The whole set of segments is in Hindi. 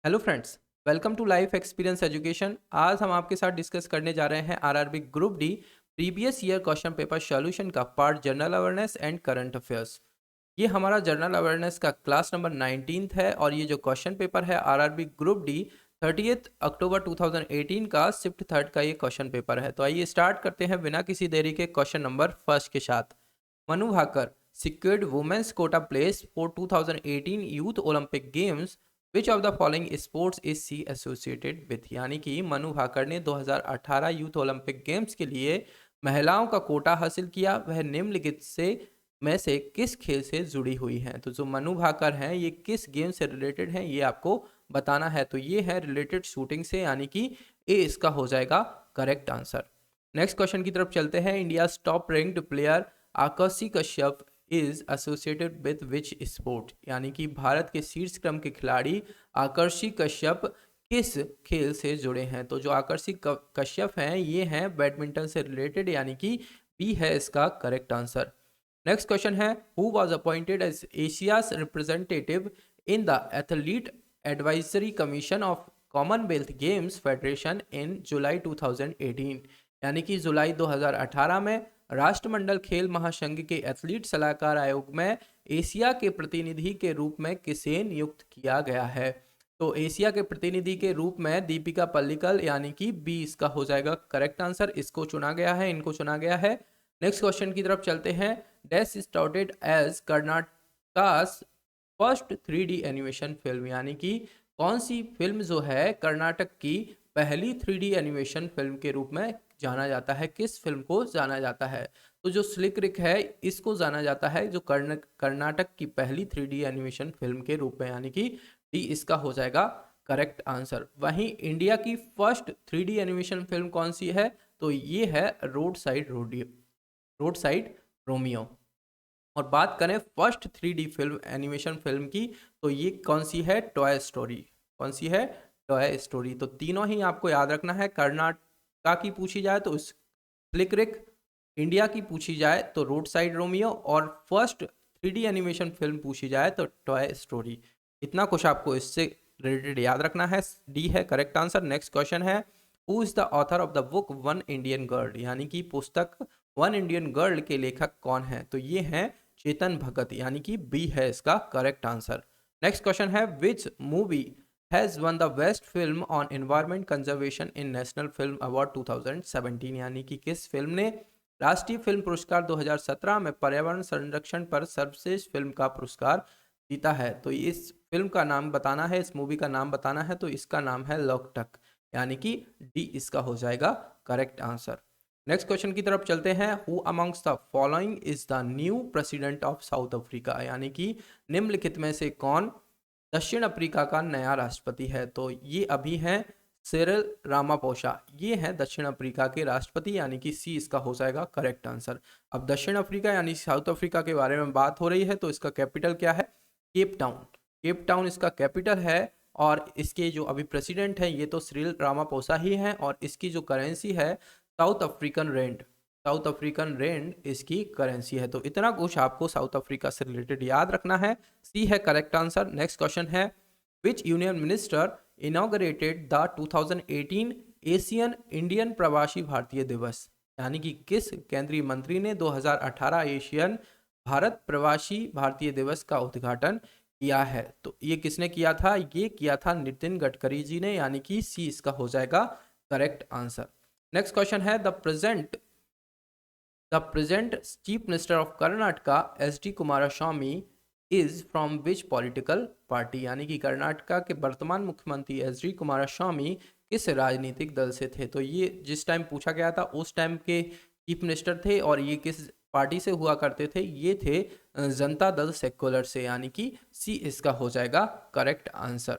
Hello friends, welcome to life experience education. आज हम आपके साथ डिस्कस करने जा रहे हैं RRB group D previous year question paper solution का part general awareness and current affairs. ये हमारा जनरल अवेयरनेस का क्लास नंबर 19th है और ये जो क्वेश्चन पेपर है आरआरबी ग्रुप डी 30 अक्टूबर 2018 का शिफ्ट थर्ड का ये क्वेश्चन पेपर है। तो आइए स्टार्ट करते हैं बिना किसी देरी के क्वेश्चन नंबर फर्स्ट के साथ। Manu Bhaker secured women's quota place for 2018 youth olympic games. Which of the following sports is she associated with, यानी कि मनु भाकर ने 2018 यूथ ओलंपिक गेम्स के लिए महिलाओं का कोटा हासिल किया, वह निम्नलिखित से में से किस खेल से जुड़ी हुई हैं। तो जो मनु भाकर हैं ये किस गेम से रिलेटेड हैं ये आपको बताना है। तो ये है रिलेटेड शूटिंग से, यानी कि ए इसका हो जाएगा करेक्ट आंसर। नेक्स्ट क्वेश्चन की तरफ चलते हैं। India top ranked player Aakarshi Kashyap is associated with which sport, यानी कि भारत के शीर्ष क्रम के खिलाड़ी आकर्षी कश्यप किस खेल से जुड़े हैं। तो जो आकर्षी कश्यप हैं ये हैं बैडमिंटन से रिलेटेड, यानी कि बी है इसका करेक्ट आंसर। नेक्स्ट क्वेश्चन है who was appointed as Asia's representative in the athlete advisory commission of Commonwealth Games Federation in July 2018, यानी कि जुलाई 2018 में राष्ट्रमंडल खेल महासंघ के एथलीट सलाहकार आयोग में एशिया के प्रतिनिधि के रूप में किसे नियुक्त किया गया है। तो एशिया के प्रतिनिधि के रूप में दीपिका पल्लिकल, यानी कि बी इसका हो जाएगा करेक्ट आंसर। इसको चुना गया है, इनको चुना गया है। नेक्स्ट क्वेश्चन की तरफ चलते हैं। Dash started as Karnataka's first 3D animation film, यानी कि कौन सी फिल्म जो है कर्नाटक की पहली 3D एनिमेशन फिल्म के रूप में जाना जाता है, किस फिल्म को जाना जाता है। तो जो स्लिक रिक है इसको जाना जाता है जो कर्नाटक की पहली 3D एनिमेशन फिल्म के रूप में, यानी कि डी इसका हो जाएगा करेक्ट आंसर। वहीं इंडिया की फर्स्ट 3D एनिमेशन फिल्म कौन सी है, तो ये है रोड साइड रोमियो। और बात करें first 3D film animation film की, तो ये कौन सी है, टॉय स्टोरी। कौन सी है, टॉय स्टोरी। तो तीनों ही आपको याद रखना है। कर्नाटका की पूछी जाए तो स्लिक रिक, इंडिया की पूछी जाए तो रोड साइड रोमियो, और फर्स्ट 3D एनिमेशन फिल्म पूछी जाए तो टॉय स्टोरी। इतना कुछ आपको इससे रिलेटेड याद रखना है। डी है करेक्ट आंसर। नेक्स्ट क्वेश्चन है who is the author of the book one Indian girl, यानी कि पुस्तक वन इंडियन गर्ल के लेखक कौन है। तो ये हैं चेतन भगत, यानी कि बी है इसका करेक्ट आंसर। नेक्स्ट क्वेश्चन है which movie has one the best film on environment conservation in national film award 2017, यानी कि किस फिल्म ने राष्ट्रीय फिल्म पुरस्कार 2017 में पर्यावरण संरक्षण पर सर्वश्रेष्ठ फिल्म का पुरस्कार जीता है। तो इस फिल्म का नाम बताना है, इस मूवी का नाम बताना है। तो इसका नाम है लोकटक, यानी कि डी इसका हो जाएगा करेक्ट आंसर। नेक्स्ट क्वेश्चन की तरफ चलते हैं। Who amongst the following is the new president of south Africa, यानी कि निम्नलिखित में से कौन दक्षिण अफ्रीका का नया राष्ट्रपति है। तो ये अभी हैं सिरिल रामापोसा, ये हैं दक्षिण अफ्रीका के राष्ट्रपति, यानी कि सी इसका हो जाएगा करेक्ट आंसर। अब दक्षिण अफ्रीका यानी साउथ अफ्रीका के बारे में बात हो रही है, तो इसका कैपिटल क्या है, केप टाउन। केप टाउन इसका कैपिटल है। और इसके जो अभी प्रेसिडेंट हैं ये तो सिरिल रामापोसा ही हैं, और इसकी जो करेंसी है South African rand, South African rand इसकी करेंसी है। तो इतना कुछ आपको साउथ अफ्रीका से रिलेटेड याद रखना है। सी है करेक्ट आंसर। नेक्स्ट क्वेश्चन है विच union minister inaugurated the 2018 Asian Indian प्रवासी भारतीय दिवस, यानी कि किस केंद्रीय मंत्री ने 2018 एशियन भारत प्रवासी भारतीय दिवस का उद्घाटन किया है। तो ये किसने किया था, ये किया था नितिन गडकरी जी ने, यानी कि सी इसका हो जाएगा करेक्ट आंसर। नेक्स्ट क्वेश्चन है the present chief minister of Karnataka S D Kumaraswamy is from which political party, यानी कि कर्नाटका के वर्तमान मुख्यमंत्री एस डी कुमारस्वामी किस राजनीतिक दल से थे। तो ये जिस टाइम पूछा गया था उस टाइम के चीफ मिनिस्टर थे, और ये किस पार्टी से हुआ करते थे, ये थे जनता दल सेक्युलर से, यानी कि सी इसका हो जाएगा करेक्ट आंसर।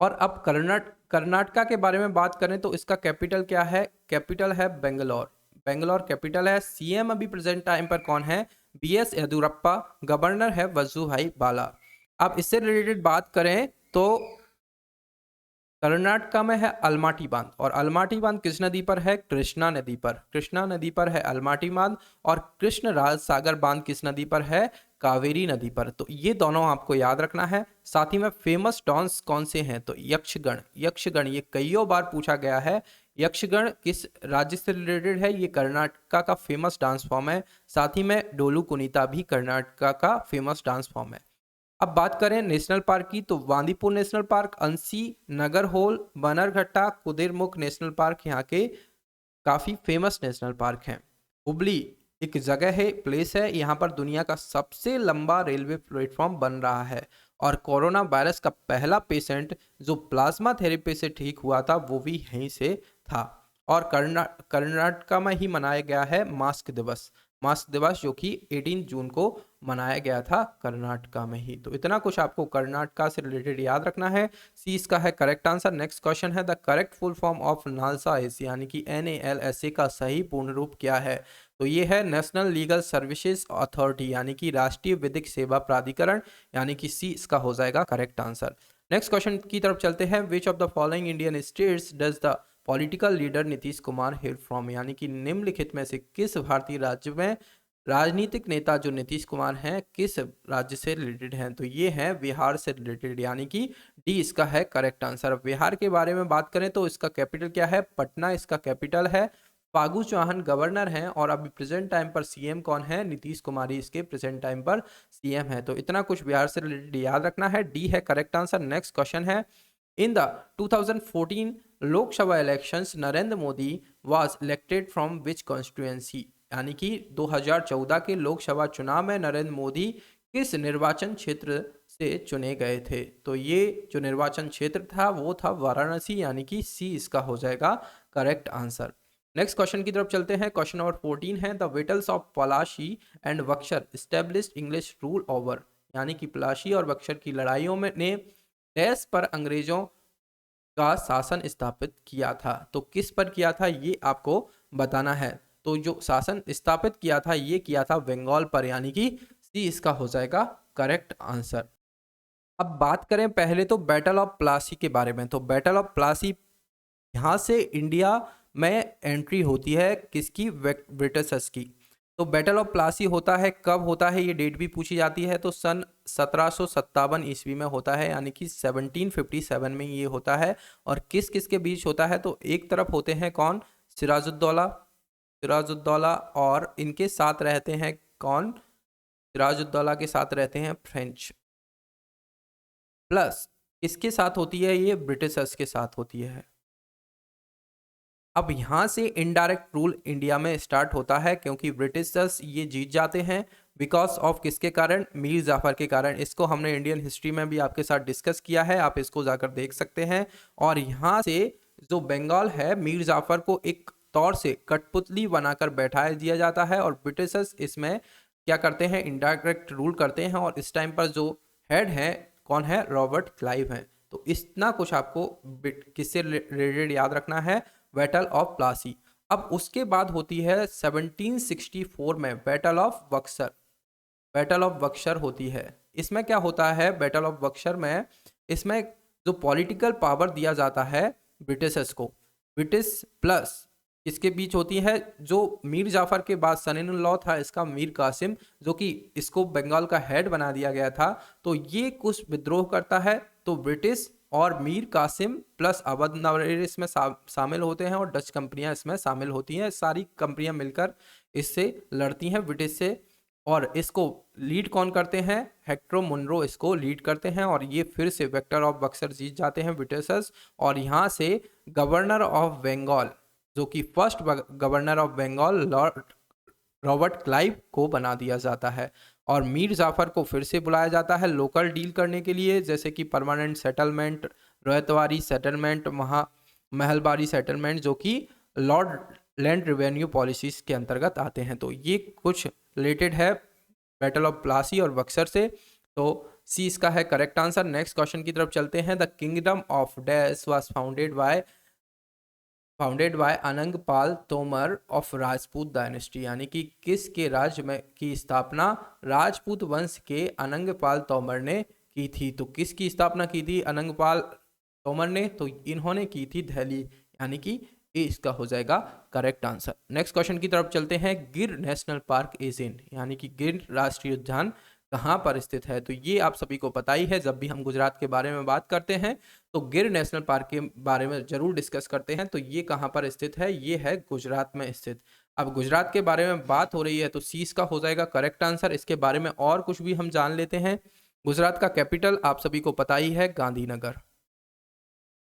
और अब कर्नाटका के बारे में बात करें तो इसका कैपिटल क्या है, कैपिटल है बेंगलोर। बेंगलोर कैपिटल है। सीएम अभी प्रेजेंट टाइम पर कौन है, बीएस येदुरप्पा। गवर्नर है वजुभाई वाला। अब इससे रिलेटेड बात करें तो कर्नाटका में है अलमाटी बांध, और अलमाटी बांध किस नदी पर है? कृष्णा नदी पर। कृष्णा नदी पर है अलमाटी बांध। और कृष्ण राज सागर बांध किस नदी पर है? कावेरी नदी पर। तो ये दोनों आपको याद रखना है। साथ ही में फेमस डांस कौन से हैं? तो यक्षगण। यक्षगण ये कईयों बार पूछा गया है। यक्षगण किस राज्य से रिलेटेड है? ये कर्नाटका का फेमस डांस फॉर्म है। साथ ही में डोलू कुनीता भी कर्नाटका का फेमस डांस फॉर्म है। अब बात करें नेशनल पार्क की, तो Bandipur national park, Anshi, Nagarhole, Bannerghatta, Kudremukh national park यहाँ के काफी फेमस नेशनल पार्क हैं। हुबली एक जगह है, प्लेस है, यहाँ पर दुनिया का सबसे लंबा रेलवे प्लेटफॉर्म बन रहा है। और कोरोना वायरस का पहला पेशेंट जो प्लाज्मा थेरेपी से ठीक हुआ था वो भी यहीं से था। और कर्नाटका में ही मनाया गया है मास्क दिवस। मास्क दिवस जो कि 18 जून को मनाया गया था कर्नाटका में ही। तो इतना कुछ आपको कर्नाटका से रिलेटेड याद रखना है। सी इसका है करेक्ट आंसर। नेक्स्ट क्वेश्चन है the correct full form of NALSA S यानी कि NALSA का सही पूर्ण रूप क्या है? तो ये है नेशनल लीगल सर्विसेज अथॉरिटी यानी कि राष्ट्रीय विधिक सेवा प्राधिकरण, यानी कि सी इसका हो जाएगा करेक्ट आंसर। नेक्स्ट क्वेश्चन की तरफ चलते हैं। विच of the following Indian states does the political leader Nitish Kumar hello from, यानी कि निम्नलिखित में से किस भारतीय राज्य में राजनीतिक नेता जो नीतीश कुमार हैं किस राज्य से रिलेटेड हैं? तो ये है बिहार से रिलेटेड, यानी कि डी इसका है करेक्ट आंसर। बिहार के बारे में बात करें तो इसका कैपिटल क्या है? पटना इसका कैपिटल है। फागू चौहान गवर्नर हैं और अभी प्रेजेंट टाइम पर सीएम कौन है? नीतीश कुमार ही इसके प्रेजेंट टाइम पर सीएम है। तो इतना कुछ बिहार से रिलेटेड याद रखना है। डी है करेक्ट आंसर। नेक्स्ट क्वेश्चन है in the 2014 Lok Sabha elections Narendra Modi was elected from which constituency, यानी कि 2014 के लोकसभा चुनाव में नरेंद्र मोदी किस निर्वाचन क्षेत्र से चुने गए थे? तो ये जो निर्वाचन क्षेत्र था वो था वाराणसी, यानी कि सी इसका हो जाएगा करेक्ट आंसर। नेक्स्ट क्वेश्चन की तरफ चलते हैं। क्वेश्चन नंबर 14 है the battles of Plassey and Buxar established English rule over, यानी कि पलाशी और बक्सर की लड़ाइयों में ने डैश पर अंग्रेजों का शासन स्थापित किया था? तो किस पर किया था ये आपको बताना है। तो जो शासन स्थापित किया था ये किया था बंगाल पर, यानी कि सी इसका हो जाएगा करेक्ट आंसर। अब बात करें पहले तो बैटल ऑफ प्लासी के बारे में। तो बैटल ऑफ प्लासी यहाँ से इंडिया में एंट्री होती है किसकी? ब्रिटिशर्स की। तो बैटल ऑफ प्लासी होता है कब होता है? ये डेट भी पूछी जाती है। तो सन 1757 ईस्वी में होता है, यानी कि 1757 में ये होता है। और किस किस के बीच होता है? तो एक तरफ होते हैं कौन? सिराजुद्दौला। सिराजुद्दौला और इनके साथ रहते हैं कौन? सिराजुद्दौला के साथ रहते हैं फ्रेंच। प्लस इसके साथ होती है ये ब्रिटिशर्स के साथ होती है। अब यहाँ से इनडायरेक्ट रूल इंडिया में स्टार्ट होता है क्योंकि ब्रिटिशर्स ये जीत जाते हैं बिकॉज ऑफ किसके कारण? मीर जाफर के कारण। इसको हमने इंडियन हिस्ट्री में भी आपके साथ डिस्कस किया है, आप इसको जाकर देख सकते हैं। और यहाँ से जो बंगाल है मीर जाफर को एक तौर से कठपुतली बनाकर बैठाया दिया जाता है और ब्रिटिशर्स इसमें क्या करते हैं? इनडायरेक्ट रूल करते हैं। और इस टाइम पर जो हेड है कौन है? रॉबर्ट क्लाइव हैं। तो इतना कुछ आपको किससे रिलेटेड याद रखना है? Battle of Plassey. अब उसके बाद होती है 1764 में battle of Buxar. Battle of Buxar होती है। इसमें क्या होता है बैटल ऑफ बक्सर में? इसमें जो पॉलिटिकल पावर दिया जाता है ब्रिटिशर्स को, ब्रिटिश प्लस इसके बीच होती है जो मीर जाफर के बाद सन इन लॉ था इसका मीर कासिम, जो कि इसको बंगाल का हेड बना दिया गया था। तो ये कुछ विद्रोह करता है तो ब्रिटिश और मीर कासिम प्लस अवध नवाब इसमें शामिल होते हैं और डच कंपनियां इसमें शामिल होती हैं। सारी कंपनियां मिलकर इससे लड़ती हैं ब्रिटिश से। और इसको लीड कौन करते हैं? हेक्टर मुनरो इसको लीड करते हैं और ये फिर से बैटल ऑफ बक्सर जीत जाते हैं ब्रिटिशर्स। और यहाँ से गवर्नर ऑफ बंगाल जो कि first governor of Bengal Lord Robert Clive को बना दिया जाता है। और मीर जाफर को फिर से बुलाया जाता है लोकल डील करने के लिए, जैसे कि परमानेंट सेटलमेंट, रोहतवारी सेटलमेंट, महलबारी सेटलमेंट, जो कि लॉर्ड लैंड रेवेन्यू पॉलिसीज के अंतर्गत आते हैं। तो ये कुछ रिलेटेड है बैटल ऑफ प्लासी और बक्सर से। तो सी इसका है करेक्ट आंसर। नेक्स्ट क्वेश्चन की तरफ चलते हैं। The kingdom of dash was founded by Anangpal Tomar of Rajput dynasty, यानी कि किसके राज्य में की स्थापना राजपूत वंश के अनंगपाल तोमर ने की थी? तो किसकी स्थापना की थी? अनंगपाल तोमर ने, तो इन्होंने की थी दिल्ली, यानी कि ये इसका हो जाएगा करेक्ट आंसर। नेक्स्ट क्वेश्चन की तरफ चलते हैं। गिर नेशनल पार्क इज इन, यानी कि गिर राष्ट्रीय उद्यान कहाँ पर स्थित है? तो ये आप सभी को पता ही है, जब भी हम गुजरात के बारे में बात करते हैं तो गिर नेशनल पार्क के बारे में जरूर डिस्कस करते हैं। तो ये कहाँ पर स्थित है? ये है गुजरात में स्थित। अब गुजरात के बारे में बात हो रही है तो सी इसका हो जाएगा करेक्ट आंसर। इसके बारे में और कुछ भी हम जान लेते हैं। गुजरात का कैपिटल आप सभी को पता ही है, गांधीनगर।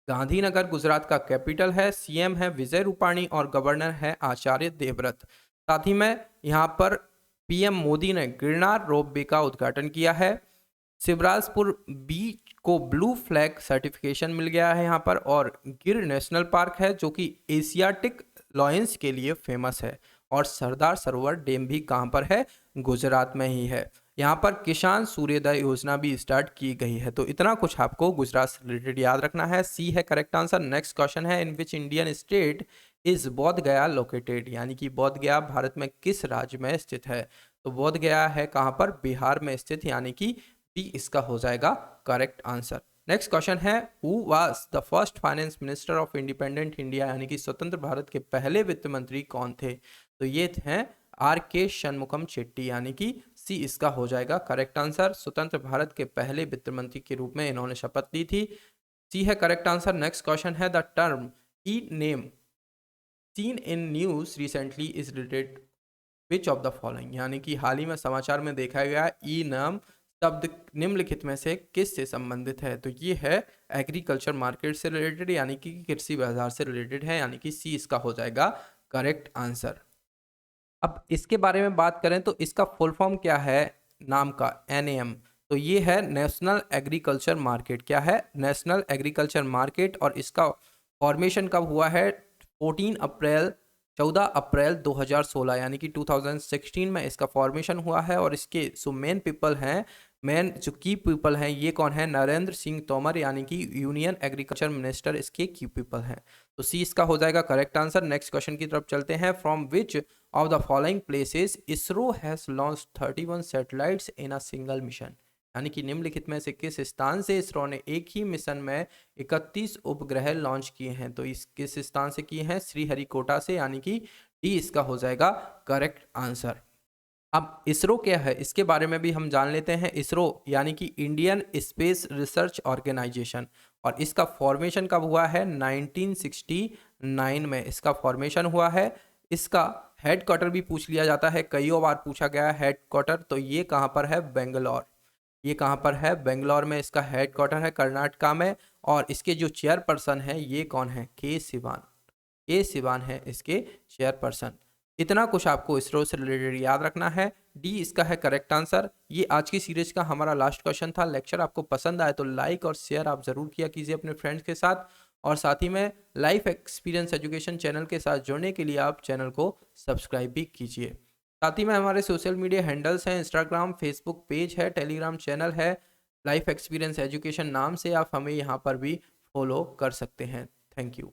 गांधीनगर गुजरात का कैपिटल है। सीएम है विजय रूपाणी और गवर्नर है आचार्य देवव्रत। साथ ही में यहाँ पर पीएम मोदी ने गिरनार रोपवे का उद्घाटन किया है। शिवराजपुर बीच को ब्लू फ्लैग सर्टिफिकेशन मिल गया है यहाँ पर। और गिर नेशनल पार्क है जो कि एशियाटिक लॉयंस के लिए फेमस है। और सरदार सरोवर डैम भी कहाँ पर है? गुजरात में ही है। यहाँ पर किसान सूर्योदय योजना भी स्टार्ट की गई है। तो इतना कुछ आपको गुजरात से रिलेटेड याद रखना है। सी है करेक्ट आंसर। नेक्स्ट क्वेश्चन है, इन विच इंडियन स्टेट इज बोध गया लोकेटेड, यानी कि बोध गया भारत में किस राज्य में स्थित है? तो बोध गया है कहाँ पर? बिहार में स्थित, यानी कि बी इसका हो जाएगा करेक्ट आंसर। नेक्स्ट क्वेश्चन है, who was the first finance minister of independent India, यानी कि स्वतंत्र भारत के पहले वित्त मंत्री कौन थे? तो ये हैं आर के शनमुखम चेट्टी, यानी कि सी इसका हो जाएगा करेक्ट आंसर। स्वतंत्र भारत के पहले वित्त मंत्री के रूप में इन्होंने शपथ ली थी। सी है करेक्ट आंसर। नेक्स्ट क्वेश्चन है, the term E name seen in news recently is related which of the following, यानी कि हाल ही में समाचार में देखा गया ई नाम शब्द निम्नलिखित में से किस से संबंधित है? तो ये है एग्रीकल्चर मार्केट से रिलेटेड, यानी कि कृषि बाजार से रिलेटेड है, यानी कि सी इसका हो जाएगा करेक्ट आंसर। अब इसके बारे में बात करें तो इसका फुल फॉर्म क्या है नाम का? NAM। तो ये है नेशनल एग्रीकल्चर मार्केट। क्या है? National agriculture market. और इसका फॉर्मेशन कब हुआ है? 14 अप्रैल 2016, यानी कि 2016 में इसका फॉर्मेशन हुआ है। और इसके जो मेन पीपल हैं, मेन जो की पीपल हैं, ये कौन है? नरेंद्र सिंह तोमर, यानी कि यूनियन एग्रीकल्चर मिनिस्टर इसके की पीपल हैं। तो सी इसका हो जाएगा करेक्ट आंसर। नेक्स्ट क्वेश्चन की तरफ चलते हैं। From which of the following places ISRO has launch 31 satellites in a single mission, यानी कि निम्नलिखित में से किस स्थान से इसरो ने एक ही मिशन में 31 उपग्रह लॉन्च किए हैं? तो इस किस स्थान से किए हैं? श्रीहरिकोटा से, यानी कि डी इसका हो जाएगा करेक्ट आंसर। अब इसरो क्या है इसके बारे में भी हम जान लेते हैं। इसरो यानी कि इंडियन स्पेस रिसर्च ऑर्गेनाइजेशन, और इसका फॉर्मेशन कब हुआ है? 1969 में इसका फॉर्मेशन हुआ है। इसका हेडक्वार्टर भी पूछ लिया जाता है, कई बार पूछा गया है हेडक्वार्टर। तो ये कहाँ पर है? बेंगलोर। ये कहाँ पर है? बेंगलोर में इसका हेडक्वार्टर है, कर्नाटका में। और इसके जो चेयरपर्सन है ये कौन है? के सिवान। के सिवान है इसके चेयरपर्सन। इतना कुछ आपको इसरो से रिलेटेड याद रखना है। डी इसका है करेक्ट आंसर। ये आज की सीरीज का हमारा लास्ट क्वेश्चन था। लेक्चर आपको पसंद आए तो लाइक और शेयर आप जरूर किया कीजिए अपने फ्रेंड्स के साथ। और साथ ही में लाइफ एक्सपीरियंस एजुकेशन चैनल के साथ जुड़ने के लिए आप चैनल को सब्सक्राइब भी कीजिए। साथ ही में हमारे सोशल मीडिया हैंडल्स हैं, इंस्टाग्राम, फेसबुक पेज है, टेलीग्राम चैनल है, लाइफ एक्सपीरियंस एजुकेशन नाम से आप हमें यहाँ पर भी फॉलो कर सकते हैं। Thank you.